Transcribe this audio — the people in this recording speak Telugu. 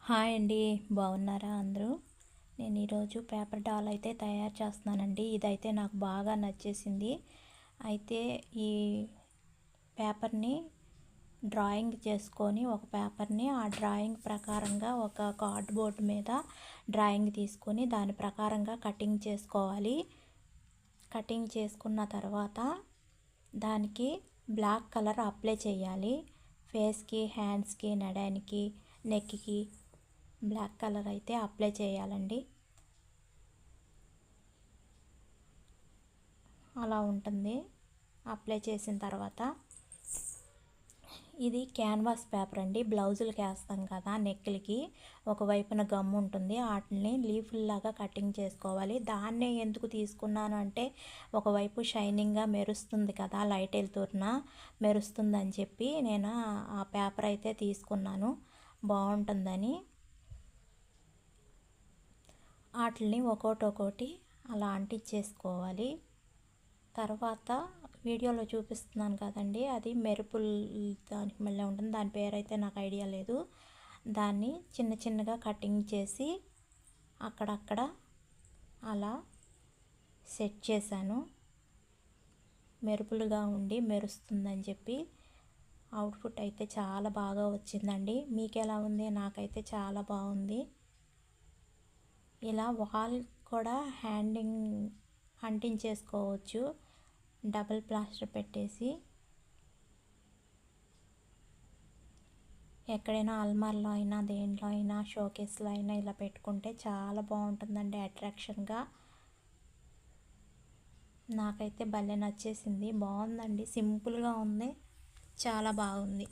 హాయ్ అండి. బాగున్నారా అందరూ? నేను ఈరోజు పేపర్ డాల్ అయితే తయారు చేస్తున్నానండి. ఇదైతే నాకు బాగా నచ్చేసింది. అయితే ఈ పేపర్ని డ్రాయింగ్ చేసుకొని ఒక పేపర్ని ఆ డ్రాయింగ్ ప్రకారంగా ఒక కార్డ్బోర్డ్ మీద డ్రాయింగ్ తీసుకొని దాని ప్రకారంగా కటింగ్ చేసుకోవాలి. కటింగ్ చేసుకున్న తర్వాత దానికి బ్లాక్ కలర్ అప్లై చేయాలి. ఫేస్కి, హ్యాండ్స్కి, నడానికి, నెక్కి బ్లాక్ కలర్ అయితే అప్లై చేయాలండి. అలా ఉంటుంది. అప్లై చేసిన తర్వాత ఇది క్యాన్వాస్ పేపర్ అండి. బ్లౌజులకి వేస్తాం కదా, నెక్లకి ఒకవైపున గమ్ ఉంటుంది. వాటిని లీఫ్లాగా కటింగ్ చేసుకోవాలి. దాన్నే ఎందుకు తీసుకున్నాను అంటే ఒకవైపు షైనింగ్గా మెరుస్తుంది కదా, లైట్ వెళ్తున్న మెరుస్తుందని చెప్పి నేను ఆ పేపర్ అయితే తీసుకున్నాను, బాగుంటుందని. వాటిని ఒక్కోటి అలా అంటించేసుకోవాలి. తర్వాత వీడియోలో చూపిస్తున్నాను కదండి, అది మెరుపులు దానికి మళ్ళీ ఉంటుంది. దాని పేరైతే నాకు ఐడియా లేదు. దాన్ని చిన్న చిన్నగా కటింగ్ చేసి అక్కడక్కడ అలా సెట్ చేశాను. మెరుపులుగా ఉండి మెరుస్తుందని చెప్పి అవుట్పుట్ అయితే చాలా బాగా వచ్చిందండి. మీకు ఎలా ఉంది? నాకైతే చాలా బాగుంది. ఇలా వాల్ కూడా హ్యాండింగ్ అంటించేసుకోవచ్చు, డబుల్ ప్లాస్టర్ పెట్టేసి. ఎక్కడైనా అల్మార్లో అయినా, దేంట్లో అయినా, షోకేస్లో అయినా ఇలా పెట్టుకుంటే చాలా బాగుంటుందండి అట్రాక్షన్గా. నాకైతే భలే నచ్చేసింది. బాగుందండి, సింపుల్గా ఉంది, చాలా బాగుంది.